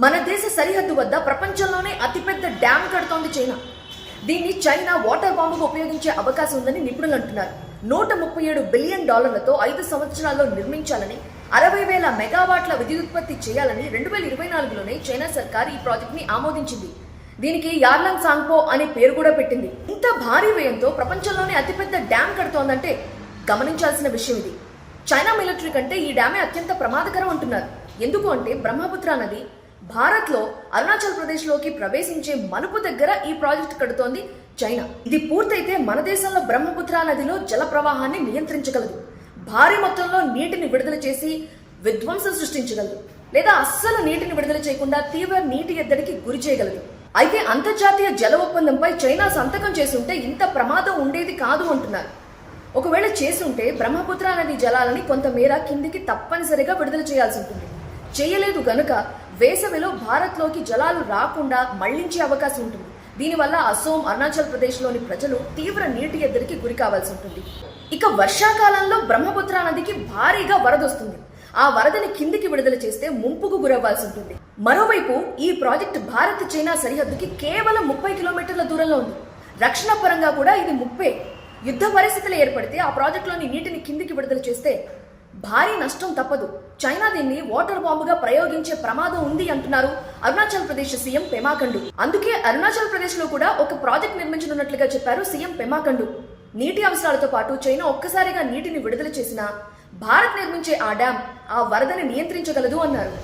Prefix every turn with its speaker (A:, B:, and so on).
A: మన దేశ సరిహద్దు వద్ద ప్రపంచంలోనే అతిపెద్ద డ్యామ్ కడుతోంది చైనా. దీన్ని చైనా వాటర్ బాంబుగా ఉపయోగించే అవకాశం ఉందని నిపుణులు అంటున్నారు. $137 బిలియన్ 5 సంవత్సరాల్లో నిర్మించాలని, 60,000 మెగావాట్ల విద్యుదుత్పత్తి చేయాలని 2024లోనే చైనా సర్కార్ ఈ ప్రాజెక్ట్ ని ఆమోదించింది. దీనికి యార్లంగ్ సాంగ్పో అనే పేరు కూడా పెట్టింది. ఇంత భారీ వ్యయంతో ప్రపంచంలోనే అతిపెద్ద డ్యామ్ కడుతోందంటే గమనించాల్సిన విషయం ఇది. చైనా మిలిటరీ కంటే ఈ డ్యామే అత్యంత ప్రమాదకరం అంటున్నారు. ఎందుకు అంటే బ్రహ్మపుత్ర నది భారత్లో అరుణాచల్ ప్రదేశ్లోకి ప్రవేశించే మలుపు దగ్గర ఈ ప్రాజెక్ట్ కడుతోంది చైనా. ఇది పూర్తయితే మన దేశంలో బ్రహ్మపుత్ర నదిలో జల ప్రవాహాన్ని నియంత్రించగలదు, భారీ మొత్తంలో నీటిని విడుదల చేసి విధ్వంసం సృష్టించగలదు, లేదా అస్సలు నీటిని విడుదల చేయకుండా తీవ్ర నీటి ఎద్దడికి గురి చేయగలదు. అయితే అంతర్జాతీయ జల ఒప్పందంపై చైనా సంతకం చేసుంటే ఇంత ప్రమాదం ఉండేది కాదు అంటున్నారు. ఒకవేళ చేసుంటే బ్రహ్మపుత్ర నది జలాలని కొంతమేర కిందికి తప్పనిసరిగా విడుదల చేయాల్సి ఉంటుంది. చేయలేదు గనుక వేసవిలో భారత్లోకి జలాలు రాకుండా మళ్లించే అవకాశం ఉంటుంది. దీనివల్ల అసోం, అరుణాచల్ ప్రదేశ్లోని ప్రజలు తీవ్ర నీటి ఎద్దడికి గురి కావాల్సి ఉంటుంది. ఇక వర్షాకాలంలో బ్రహ్మపుత్ర నదికి భారీగా వరదొస్తుంది. ఆ వరదని కిందికి విడుదల చేస్తే ముంపుకు గురవ్వాల్సి ఉంటుంది. మరోవైపు ఈ ప్రాజెక్టు భారత్ చైనా సరిహద్దుకి కేవలం 30 కిలోమీటర్ల దూరంలో ఉంది. రక్షణ పరంగా కూడా ఇది ముప్పే. యుద్ధ పరిస్థితులు ఏర్పడితే ఆ ప్రాజెక్టులోని నీటిని కిందికి విడుదల చేస్తే భారీ నష్టం తప్పదు. చైనా దీన్ని వాటర్ బాంబుగా ప్రయోగించే ప్రమాదం ఉంది అంటున్నారు అరుణాచల్ ప్రదేశ్ సీఎం పెమా ఖండు. అందుకే అరుణాచల్ ప్రదేశ్ లో కూడా ఒక ప్రాజెక్ట్ నిర్మించనున్నట్లుగా చెప్పారు సీఎం పెమా ఖండు. నీటి అవసరాలతో పాటు చైనా ఒక్కసారిగా నీటిని విడుదల చేసినా భారత్ నిర్మించే ఆ డ్యాం ఆ వరదని నియంత్రించగలదు అన్నారు.